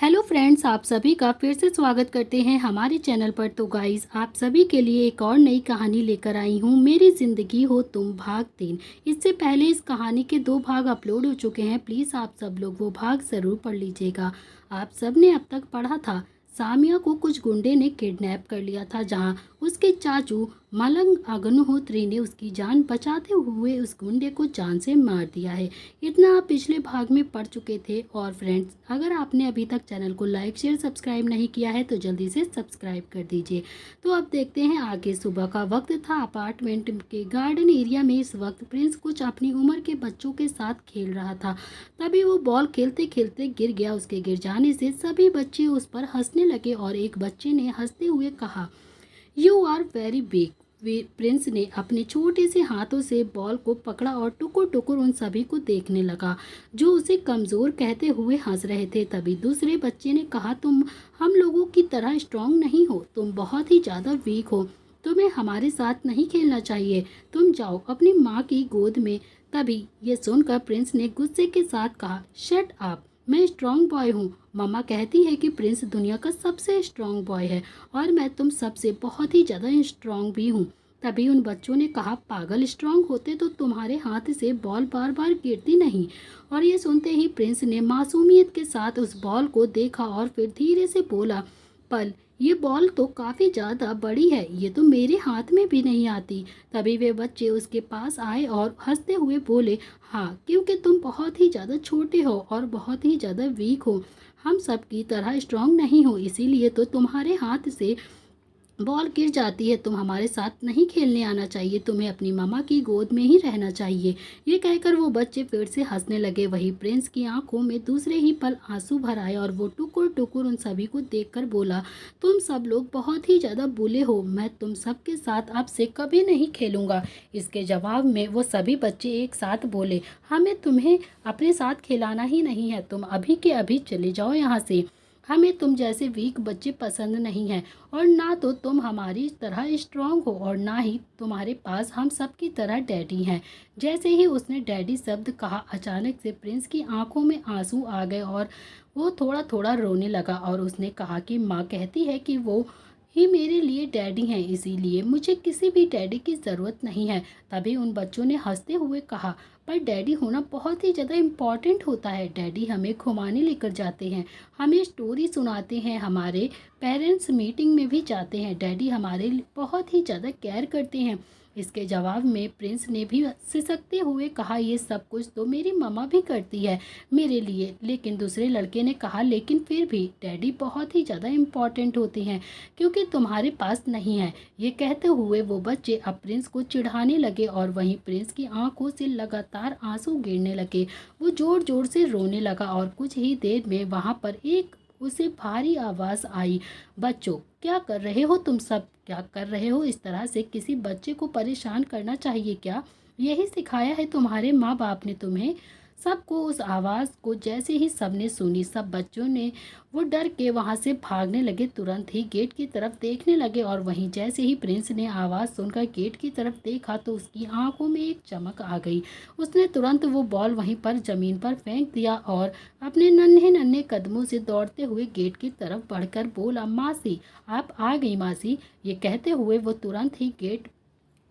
Hello friends, आप सभी का फिर से स्वागत करते हैं हमारे चैनल पर। तो गाइस, आप सभी के लिए एक और नई कहानी लेकर आई हूँ, मेरी ज़िंदगी हो तुम भाग 3। इससे पहले इस कहानी के 2 भाग अपलोड हो चुके हैं। प्लीज़ आप सब लोग वो भाग ज़रूर पढ़ लीजिएगा। आप सब ने अब तक पढ़ा था सामिया को कुछ गुंडे ने किडनैप कर लिया था, जहाँ उसके चाचू मलंग अग्निहोत्री ने उसकी जान बचाते हुए उस गुंडे को जान से मार दिया है। इतना आप पिछले भाग में पढ़ चुके थे। और फ्रेंड्स, अगर आपने अभी तक चैनल को लाइक शेयर सब्सक्राइब नहीं किया है तो जल्दी से सब्सक्राइब कर दीजिए। तो अब देखते हैं आगे। सुबह का वक्त था। अपार्टमेंट के गार्डन एरिया में इस वक्त प्रिंस कुछ अपनी उम्र के बच्चों के साथ खेल रहा था। तभी वो बॉल खेलते खेलते गिर गया। उसके गिर जाने से सभी बच्चे उस पर हंसने लगे और एक बच्चे ने हंसते हुए कहा, you are very big. Prince ने अपने छोटे से हाथों से बॉल को पकड़ा और टुकुर टुकुर उन सभी को देखने लगा जो उसे कमज़ोर कहते हुए हंस रहे थे। तभी दूसरे बच्चे ने कहा, तुम हम लोगों की तरह स्ट्रांग नहीं हो, तुम बहुत ही ज़्यादा वीक हो, तुम्हें हमारे साथ नहीं खेलना चाहिए, तुम जाओ अपनी माँ की गोद में। तभी ये सुनकर प्रिंस ने गुस्से के साथ कहा, शट अप, मैं स्ट्रांग बॉय हूँ। मम्मा कहती है कि प्रिंस दुनिया का सबसे स्ट्रांग बॉय है और मैं तुम सबसे बहुत ही ज़्यादा स्ट्रांग भी हूँ। तभी उन बच्चों ने कहा, पागल, स्ट्रांग होते तो तुम्हारे हाथ से बॉल बार बार गिरती नहीं। और ये सुनते ही प्रिंस ने मासूमियत के साथ उस बॉल को देखा और फिर धीरे से बोला, पल, ये बॉल तो काफ़ी ज़्यादा बड़ी है, ये तो मेरे हाथ में भी नहीं आती। तभी वे बच्चे उसके पास आए और हंसते हुए बोले, हाँ, क्योंकि तुम बहुत ही ज़्यादा छोटे हो और बहुत ही ज़्यादा वीक हो, हम सब की तरह स्ट्रांग नहीं हो, इसीलिए तो तुम्हारे हाथ से बॉल गिर जाती है। तुम हमारे साथ नहीं खेलने आना चाहिए, तुम्हें अपनी मामा की गोद में ही रहना चाहिए। ये कहकर वो बच्चे फिर से हंसने लगे। वही प्रिंस की आंखों में दूसरे ही पल आंसू भर आए और वो टुकुर टुकुर उन सभी को देखकर बोला, तुम सब लोग बहुत ही ज़्यादा बुरे हो, मैं तुम सबके साथ अब से कभी नहीं खेलूँगा। इसके जवाब में वो सभी बच्चे एक साथ बोले, हमें तुम्हें अपने साथ खिलाना ही नहीं है, तुम अभी के अभी चले जाओ यहाँ से। हमें तुम जैसे वीक बच्चे पसंद नहीं हैं और ना तो तुम हमारी तरह स्ट्रांग हो और ना ही तुम्हारे पास हम सब की तरह डैडी हैं। जैसे ही उसने डैडी शब्द कहा, अचानक से प्रिंस की आंखों में आंसू आ गए और वो थोड़ा थोड़ा रोने लगा और उसने कहा कि माँ कहती है कि वो ही मेरे लिए डैडी हैं, इसीलिए मुझे किसी भी डैडी की ज़रूरत नहीं है। तभी उन बच्चों ने हंसते हुए कहा, पर डैडी होना बहुत ही ज़्यादा इम्पॉर्टेंट होता है। डैडी हमें घुमाने लेकर जाते हैं, हमें स्टोरी सुनाते हैं, हमारे पेरेंट्स मीटिंग में भी जाते हैं, डैडी हमारे लिए बहुत ही ज़्यादा केयर करते हैं। इसके जवाब में प्रिंस ने भी सिसकते हुए कहा, ये सब कुछ तो मेरी मम्मा भी करती है मेरे लिए। लेकिन दूसरे लड़के ने कहा, लेकिन फिर भी डैडी बहुत ही ज़्यादा इम्पॉर्टेंट होते हैं क्योंकि तुम्हारे पास नहीं है। ये कहते हुए वो बच्चे अब प्रिंस को चिढ़ाने लगे और वहीं प्रिंस की आंखों से लगातार आंसू गिरने लगे। वो जोर जोर से रोने लगा और कुछ ही देर में वहाँ पर एक उसे भारी आवाज़ आई, बच्चों, क्या कर रहे हो तुम सब, क्या कर रहे हो? इस तरह से किसी बच्चे को परेशान करना चाहिए क्या? यही सिखाया है तुम्हारे माँ बाप ने तुम्हें? सबको उस आवाज़ को जैसे ही सबने सुनी, सब बच्चों ने वो डर के वहाँ से भागने लगे, तुरंत ही गेट की तरफ देखने लगे। और वहीं जैसे ही प्रिंस ने आवाज़ सुनकर गेट की तरफ देखा तो उसकी आंखों में एक चमक आ गई। उसने तुरंत वो बॉल वहीं पर ज़मीन पर फेंक दिया और अपने नन्हे नन्हे कदमों से दौड़ते हुए गेट की तरफ बढ़कर बोला, मासी, आप आ गई मासी। ये कहते हुए वो तुरंत ही गेट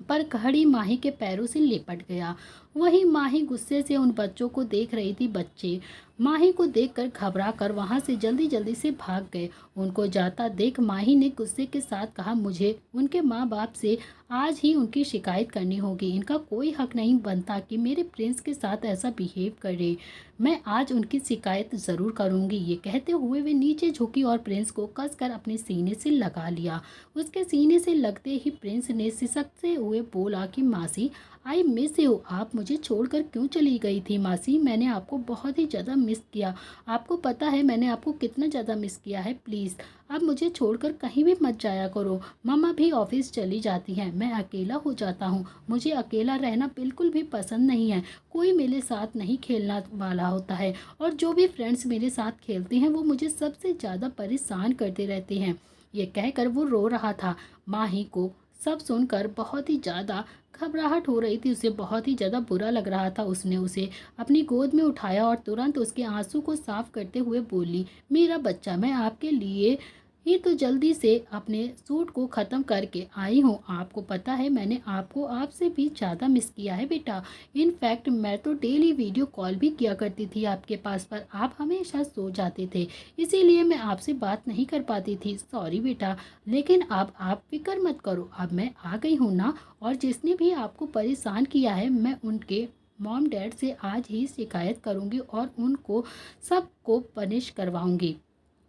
पर खड़ी माही के पैरों से लिपट गया। वही माही गुस्से से उन बच्चों को देख रही थी। बच्चे माही को देखकर घबरा कर वहाँ से जल्दी जल्दी से भाग गए। उनको जाता देख माही ने गुस्से के साथ कहा, मुझे उनके माँ बाप से आज ही उनकी शिकायत करनी होगी। इनका कोई हक नहीं बनता कि मेरे प्रिंस के साथ ऐसा बिहेव करे। मैं आज उनकी शिकायत ज़रूर करूँगी। ये कहते हुए वे नीचे झुकी और प्रिंस को कसकर अपने सीने से लगा लिया। उसके सीने से लगते ही प्रिंस ने सिसकते हुए बोला कि मासी, आई मिस यू, आप मुझे छोड़कर क्यों चली गई थी मासी? मैंने आपको बहुत ही ज़्यादा मिस किया। आपको पता है मैंने आपको कितना ज़्यादा मिस किया है। प्लीज़ अब मुझे छोड़कर कहीं भी मत जाया करो। मम्मा भी ऑफिस चली जाती हैं, मैं अकेला हो जाता हूँ। मुझे अकेला रहना बिल्कुल भी पसंद नहीं है। कोई मेरे साथ नहीं खेलना वाला होता है और जो भी फ्रेंड्स मेरे साथ खेलते हैं वो मुझे सबसे ज़्यादा परेशान करते रहते हैं। ये कहकर वो रो रहा था। माही को सब सुनकर बहुत ही ज़्यादा घबराहट हो रही थी, उसे बहुत ही ज़्यादा बुरा लग रहा था। उसने उसे अपनी गोद में उठाया और तुरंत उसके आंसू को साफ करते हुए बोली, मेरा बच्चा, मैं आपके लिए ही तो जल्दी से अपने सूट को ख़त्म करके आई हूँ। आपको पता है मैंने आपको आपसे भी ज़्यादा मिस किया है बेटा। इनफैक्ट मैं तो डेली वीडियो कॉल भी किया करती थी आपके पास, पर आप हमेशा सो जाते थे, इसीलिए मैं आपसे बात नहीं कर पाती थी। सॉरी बेटा, लेकिन अब आप फिक्र मत करो, अब मैं आ गई हूँ ना। और जिसने भी आपको परेशान किया है, मैं उनके मॉम डैड से आज ही शिकायत करूँगी और उनको सबको पनिश करवाऊँगी।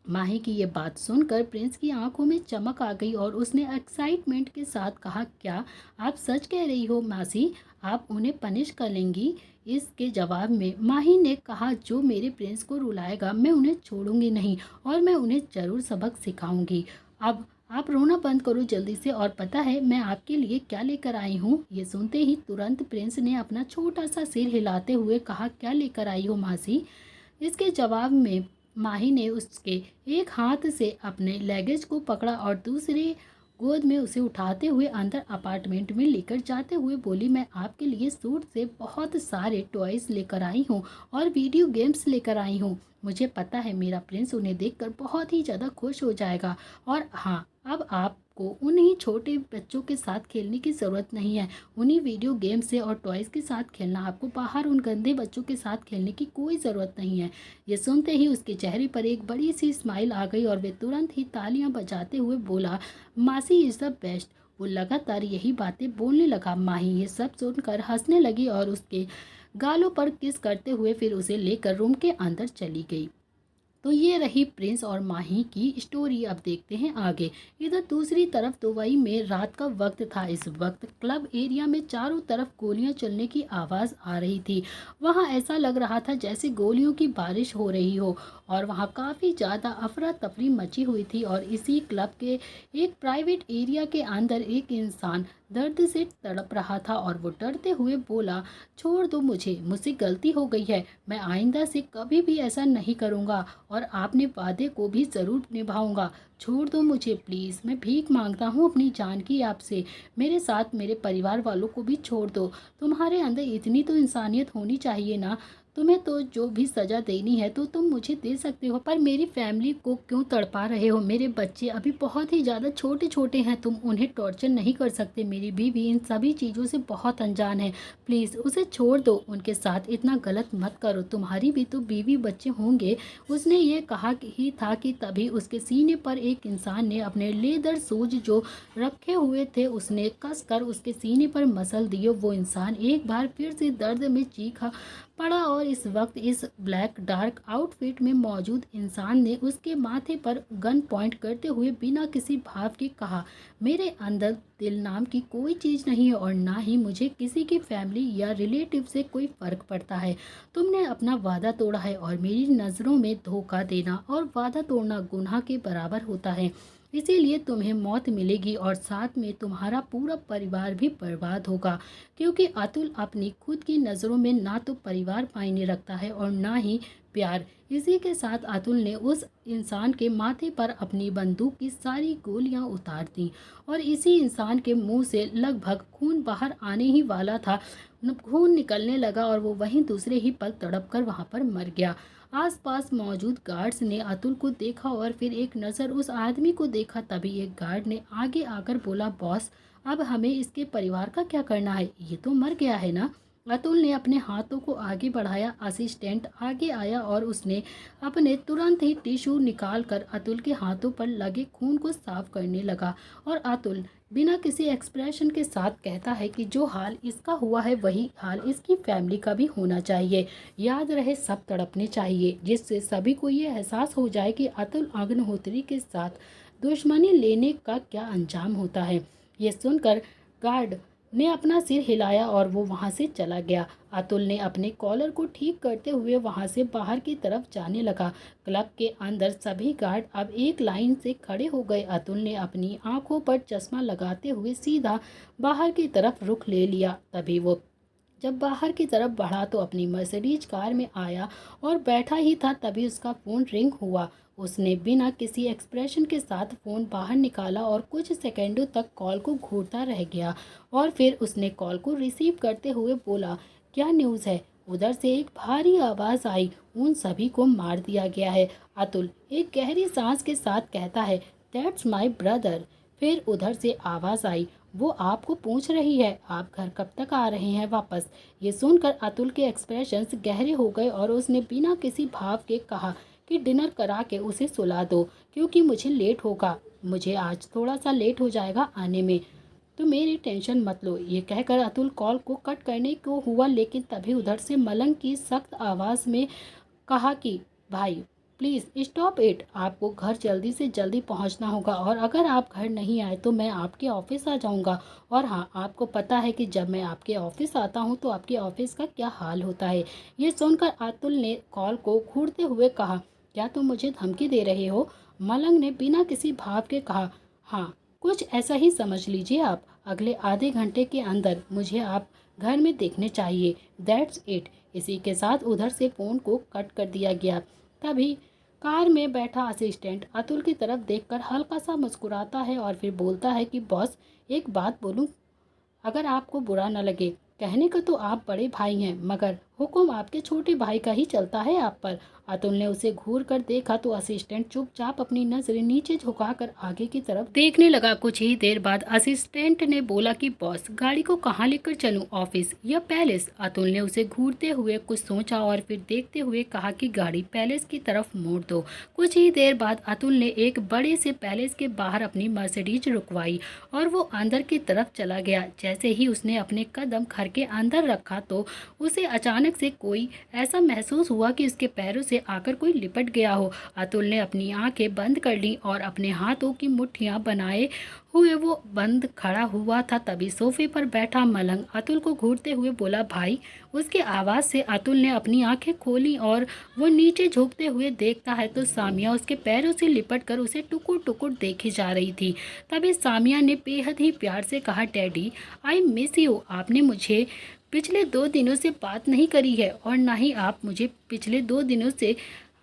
माही की ये बात सुनकर प्रिंस की आंखों में चमक आ गई और उसने एक्साइटमेंट के साथ कहा, क्या आप सच कह रही हो मासी, आप उन्हें पनिश कर लेंगी? इसके जवाब में माही ने कहा, जो मेरे प्रिंस को रुलाएगा मैं उन्हें छोड़ूंगी नहीं और मैं उन्हें ज़रूर सबक सिखाऊंगी। अब आप रोना बंद करो जल्दी से, और पता है मैं आपके लिए क्या लेकर आई हूँ? ये सुनते ही तुरंत प्रिंस ने अपना छोटा सा सिर हिलाते हुए कहा, क्या लेकर आई हो मासी? इसके जवाब में माही ने उसके एक हाथ से अपने लगेज को पकड़ा और दूसरे गोद में उसे उठाते हुए अंदर अपार्टमेंट में लेकर जाते हुए बोली, मैं आपके लिए सूट से बहुत सारे टॉयज लेकर आई हूँ और वीडियो गेम्स लेकर आई हूँ। मुझे पता है मेरा प्रिंस उन्हें देखकर बहुत ही ज़्यादा खुश हो जाएगा। और हाँ, अब आपको उन्हीं छोटे बच्चों के साथ खेलने की ज़रूरत नहीं है। उन्हीं वीडियो गेम से और टॉयज़ के साथ खेलना, आपको बाहर उन गंदे बच्चों के साथ खेलने की कोई ज़रूरत नहीं है। ये सुनते ही उसके चेहरे पर एक बड़ी सी स्माइल आ गई और वे तुरंत ही तालियां बजाते हुए बोला, मासी इज़ द बेस्ट। वो लगातार यही बातें बोलने लगा। माही ये सब सुनकर हंसने लगी और उसके गालों पर किस करते हुए फिर उसे लेकर रूम के अंदर चली गई। तो ये रही प्रिंस और माही की स्टोरी। अब देखते हैं आगे। इधर दूसरी तरफ दुबई में रात का वक्त था। इस वक्त क्लब एरिया में चारों तरफ गोलियां चलने की आवाज़ आ रही थी। वहां ऐसा लग रहा था जैसे गोलियों की बारिश हो रही हो और वहां काफ़ी ज़्यादा अफरा तफरी मची हुई थी। और इसी क्लब के एक प्राइवेट एरिया के अंदर एक इंसान दर्द से तड़प रहा था और वो डरते हुए बोला, छोड़ दो मुझसे गलती हो गई है, मैं आइंदा से कभी भी ऐसा नहीं करूँगा और आपने वादे को भी ज़रूर निभाऊंगा। छोड़ दो मुझे प्लीज़, मैं भीख मांगता हूँ अपनी जान की आपसे। मेरे साथ मेरे परिवार वालों को भी छोड़ दो। तुम्हारे अंदर इतनी तो इंसानियत होनी चाहिए ना। तुम्हें तो जो भी सज़ा देनी है तो तुम मुझे दे सकते हो, पर मेरी फैमिली को क्यों तड़पा रहे हो? मेरे बच्चे अभी बहुत ही ज़्यादा छोटे छोटे हैं, तुम उन्हें टॉर्चर नहीं कर सकते। मेरी बीवी इन सभी चीज़ों से बहुत अनजान है, प्लीज़ उसे छोड़ दो। उनके साथ इतना गलत मत करो, तुम्हारी भी तो बीवी बच्चे होंगे। उसने ये कहा ही था कि तभी उसके सीने पर एक इंसान ने अपने लेदर शूज जो रखे हुए थे उसने कसकर उसके सीने पर मसल दिए। वो इंसान एक बार फिर से दर्द में चीखा पड़ा और इस वक्त इस ब्लैक डार्क आउटफिट में मौजूद इंसान ने उसके माथे पर गन पॉइंट करते हुए बिना किसी भाव के कहा, मेरे अंदर दिल नाम की कोई चीज़ नहीं है और ना ही मुझे किसी की फैमिली या रिलेटिव से कोई फ़र्क पड़ता है। तुमने अपना वादा तोड़ा है और मेरी नज़रों में धोखा देना और वादा तोड़ना गुनाह के बराबर होता है। इसीलिए तुम्हें मौत मिलेगी और साथ में तुम्हारा पूरा परिवार भी बर्बाद होगा, क्योंकि अतुल अपनी खुद की नज़रों में ना तो परिवार मायने रखता है और ना ही प्यार। इसी के साथ अतुल ने उस इंसान के माथे पर अपनी बंदूक की सारी गोलियां उतार दी और इसी इंसान के मुंह से लगभग खून बाहर आने ही वाला था। खून निकलने लगा और वो वहीं दूसरे ही पल तड़प कर वहाँ पर मर गया। आसपास मौजूद गार्ड्स ने अतुल को देखा और फिर एक नज़र उस आदमी को देखा। तभी एक गार्ड ने आगे आकर बोला, बॉस अब हमें इसके परिवार का क्या करना है? ये तो मर गया है ना। अतुल ने अपने हाथों को आगे बढ़ाया। असिस्टेंट आगे आया और उसने अपने तुरंत ही टिश्यू निकालकर अतुल के हाथों पर लगे खून को साफ करने लगा। और अतुल बिना किसी एक्सप्रेशन के साथ कहता है कि जो हाल इसका हुआ है वही हाल इसकी फैमिली का भी होना चाहिए। याद रहे, सब तड़पने चाहिए, जिससे सभी को ये एहसास हो जाए कि अतुल अग्निहोत्री के साथ दुश्मनी लेने का क्या अंजाम होता है। ये सुनकर गार्ड ने अपना सिर हिलाया और वो वहाँ से चला गया। अतुल ने अपने कॉलर को ठीक करते हुए वहाँ से बाहर की तरफ जाने लगा। क्लब के अंदर सभी गार्ड अब एक लाइन से खड़े हो गए। अतुल ने अपनी आंखों पर चश्मा लगाते हुए सीधा बाहर की तरफ रुख ले लिया। तभी वो जब बाहर की तरफ बढ़ा तो अपनी मर्सिडीज कार में आया और बैठा ही था, तभी उसका फ़ोन रिंग हुआ। उसने बिना किसी एक्सप्रेशन के साथ फ़ोन बाहर निकाला और कुछ सेकंडों तक कॉल को घूरता रह गया और फिर उसने कॉल को रिसीव करते हुए बोला, क्या न्यूज़ है? उधर से एक भारी आवाज़ आई, उन सभी को मार दिया गया है। अतुल एक गहरी सांस के साथ कहता है, दैट्स माई ब्रदर। फिर उधर से आवाज़ आई, वो आपको पूछ रही है आप घर कब तक आ रहे हैं वापस। ये सुनकर अतुल के एक्सप्रेशंस गहरे हो गए और उसने बिना किसी भाव के कहा कि डिनर करा के उसे सुला दो क्योंकि मुझे लेट होगा, मुझे आज थोड़ा सा लेट हो जाएगा आने में, तो मेरी टेंशन मत लो। ये कहकर अतुल कॉल को कट करने को हुआ, लेकिन तभी उधर से मलंग की सख्त आवाज़ में कहा कि भाई प्लीज़ स्टॉप इट, आपको घर जल्दी से जल्दी पहुंचना होगा और अगर आप घर नहीं आए तो मैं आपके ऑफिस आ जाऊंगा। और हाँ, आपको पता है कि जब मैं आपके ऑफिस आता हूं तो आपके ऑफिस का क्या हाल होता है। ये सुनकर अतुल ने कॉल को घूरते हुए कहा, क्या तुम मुझे धमकी दे रहे हो? मलंग ने बिना किसी भाव के कहा, हाँ, कुछ ऐसा ही समझ लीजिए आप। अगले आधे घंटे के अंदर मुझे आप घर में देखने चाहिए, दैट्स इट। इसी के साथ उधर से फ़ोन को कट कर दिया गया। तभी कार में बैठा असिस्टेंट अतुल की तरफ देखकर हल्का सा मुस्कुराता है और फिर बोलता है कि बॉस, एक बात बोलूं, अगर आपको बुरा न लगे। कहने को तो आप बड़े भाई हैं, मगर हुक्म आपके छोटे भाई का ही चलता है आप पर। अतुल ने उसे घूर कर देखा तो असिस्टेंट चुपचाप अपनी नजरें नीचे झुकाकर आगे की तरफ देखने लगा। कुछ ही देर बाद असिस्टेंट ने बोला कि बॉस, गाड़ी को कहाँ लेकर चलूं, ऑफिस या पैलेस? अतुल ने उसे घूरते हुए कुछ सोचा और फिर देखते हुए कहा कि गाड़ी पैलेस की तरफ मोड़ दो। कुछ ही देर बाद अतुल ने एक बड़े से पैलेस के बाहर अपनी मर्सिडीज रुकवाई और वो अंदर की तरफ चला गया। जैसे ही उसने अपने कदम घर के अंदर रखा तो उसे अचानक से कोई ऐसा महसूस हुआ कि उसके पैरों से आकर कोई लिपट गया हो। अतुल ने अपनी आंखें बंद कर ली और अपने हाथों की मुट्ठियां बनाए हुए वो बंद खड़ा हुआ था। तभी सोफे पर बैठा मलंग अतुल को घूरते हुए बोला, भाई। उसके आवाज़ से अतुल ने अपनी आंखें खोली और वो नीचे झुकते हुए देखता है तो सामिया उसके पैरों से लिपट कर उसे टुकुर टुकुर देखी जा रही थी। तभी सामिया ने बेहद ही प्यार से कहा, डैडी आई मिस यू। आपने मुझे पिछले 2 दिनों से बात नहीं करी है और ना ही आप मुझे पिछले 2 दिनों से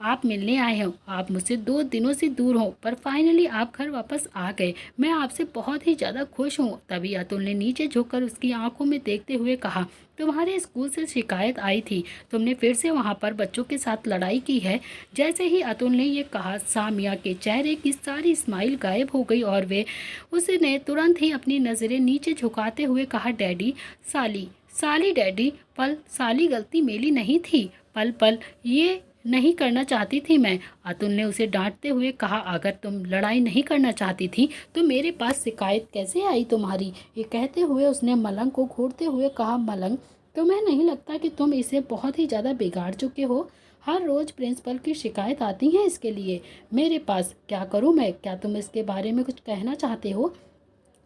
आप मिलने आए हो। आप मुझसे 2 दिनों से दूर हो पर फाइनली आप घर वापस आ गए। मैं आपसे बहुत ही ज़्यादा खुश हूँ। तभी अतुल ने नीचे झुककर उसकी आंखों में देखते हुए कहा, तुम्हारे स्कूल से शिकायत आई थी, तुमने फिर से वहाँ पर बच्चों के साथ लड़ाई की है। जैसे ही अतुल ने ये कहा, सामिया के चेहरे की सारी स्माइल गायब हो गई और वे उसने तुरंत ही अपनी नज़रें नीचे झुकाते हुए कहा, डैडी साली साली डैडी, पल साली गलती मेरी नहीं थी, पल पल ये नहीं करना चाहती थी मैं। अतुल ने उसे डांटते हुए कहा, अगर तुम लड़ाई नहीं करना चाहती थी तो मेरे पास शिकायत कैसे आई तुम्हारी? ये कहते हुए उसने मलंग को घूरते हुए कहा, मलंग, तुम्हें नहीं लगता कि तुम इसे बहुत ही ज़्यादा बिगाड़ चुके हो? हर रोज़ प्रिंसिपल की शिकायत आती है इसके लिए मेरे पास। क्या करूँ मैं? क्या तुम इसके बारे में कुछ कहना चाहते हो?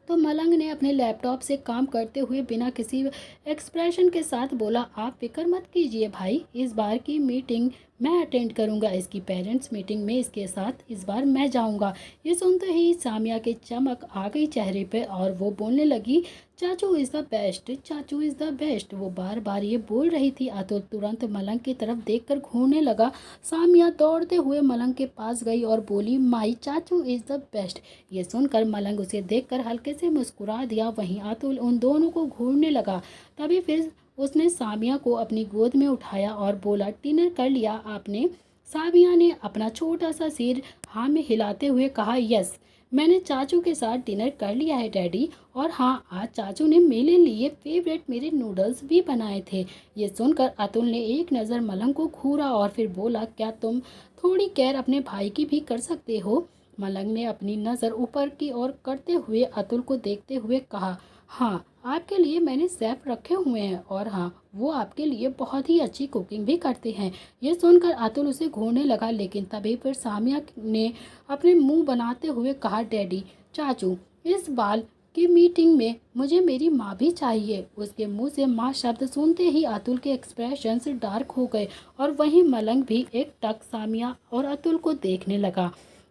तो मलंग ने अपने लैपटॉप से काम करते हुए बिना किसी एक्सप्रेशन के साथ बोला, आप फिक्र मत कीजिए भाई, इस बार की मीटिंग मैं अटेंड करूंगा, इसकी पेरेंट्स मीटिंग में इसके साथ इस बार मैं जाऊंगा। ये सुनते ही सामिया के चमक आ गई चेहरे पे और वो बोलने लगी, चाचू इज़ द बेस्ट, चाचू इज़ द बेस्ट। वो बार बार ये बोल रही थी। तो तुरंत मलंग की तरफ देखकर घूरने लगा। सामिया दौड़ते हुए मलंग के पास गई और बोली, माई चाचू इज़ द बेस्ट। ये सुनकर मलंग उसे देखकर हल्के से मुस्कुरा दिया। वहीं अतुल उन दोनों को घूरने लगा। तभी फिर उसने सामिया को अपनी गोद में उठाया और बोला, डिनर कर लिया आपने? सामिया ने अपना छोटा सा सिर हाँ में हिलाते हुए कहा, यस, मैंने चाचू के साथ डिनर कर लिया है डैडी। और हाँ, आज चाचू ने मेरे लिए फेवरेट मेरे नूडल्स भी बनाए थे। ये सुनकर अतुल ने एक नज़र मलंग को घूरा और फिर बोला, क्या तुम थोड़ी केयर अपने भाई की भी कर सकते हो? मलंग ने अपनी नज़र ऊपर की ओर करते हुए अतुल को देखते हुए कहा, हाँ, आपके लिए मैंने शेफ रखे हुए हैं और हाँ, वो आपके लिए बहुत ही अच्छी कुकिंग भी करते हैं। ये सुनकर अतुल उसे घूरने लगा, लेकिन तभी फिर सामिया ने अपने मुंह बनाते हुए कहा, डैडी चाचू, इस बाल की मीटिंग में मुझे मेरी माँ भी चाहिए। उसके मुंह से माँ शब्द सुनते ही अतुल के एक्सप्रेशन से डार्क हो गए और वहीं मलंग भी एक टक सामिया और अतुल को देखने लगा।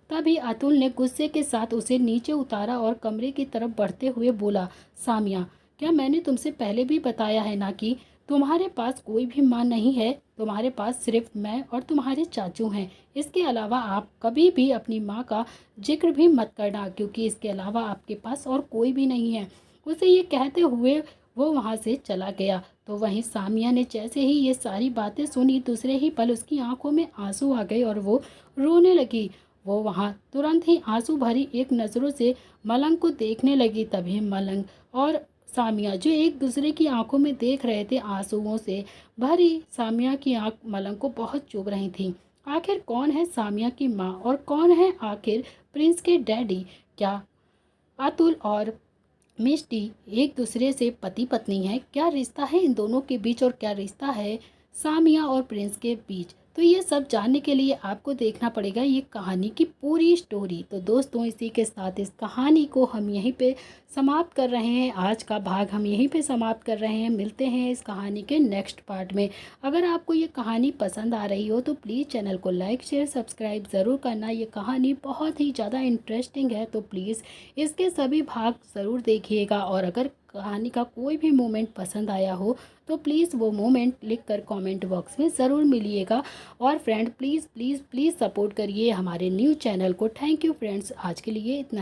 तभी अतुल ने गुस्से के साथ उसे नीचे उतारा और कमरे की तरफ बढ़ते हुए बोला, सामिया, क्या मैंने तुमसे पहले भी बताया है ना कि तुम्हारे पास कोई भी माँ नहीं है? तुम्हारे पास सिर्फ मैं और तुम्हारे चाचू हैं। इसके अलावा आप कभी भी अपनी माँ का जिक्र भी मत करना, क्योंकि इसके अलावा आपके पास और कोई भी नहीं है। उसे ये कहते हुए वो वहाँ से चला गया। तो वहीं सामिया ने जैसे ही ये सारी बातें सुनी, दूसरे ही पल उसकी आंखों में आंसू आ गए और वो रोने लगी। वो वहाँ तुरंत ही आंसू भरी एक नज़रों से मलंग को देखने लगी। तभी मलंग और सामिया जो एक दूसरे की आंखों में देख रहे थे आंसुओं से भरी, सामिया की आंख मलंग को बहुत चुभ रही थी। आखिर कौन है सामिया की माँ और कौन है आखिर प्रिंस के डैडी? क्या अतुल और मिष्टी एक दूसरे से पति पत्नी है? क्या रिश्ता है इन दोनों के बीच और क्या रिश्ता है सामिया और प्रिंस के बीच? तो ये सब जानने के लिए आपको देखना पड़ेगा ये कहानी की पूरी स्टोरी। तो दोस्तों, इसी के साथ इस कहानी को हम यहीं पे समाप्त कर रहे हैं। आज का भाग हम यहीं पे समाप्त कर रहे हैं। मिलते हैं इस कहानी के नेक्स्ट पार्ट में। अगर आपको ये कहानी पसंद आ रही हो तो प्लीज़ चैनल को लाइक शेयर सब्सक्राइब ज़रूर करना। ये कहानी बहुत ही ज़्यादा इंटरेस्टिंग है, तो प्लीज़ इसके सभी भाग ज़रूर देखिएगा। और अगर कहानी का कोई भी मोमेंट पसंद आया हो तो प्लीज़ वो मोमेंट लिखकर कमेंट बॉक्स में ज़रूर मिलिएगा। और friend, please please please support करिए हमारे न्यू चैनल को। थैंक यू फ्रेंड्स, आज के लिए इतना।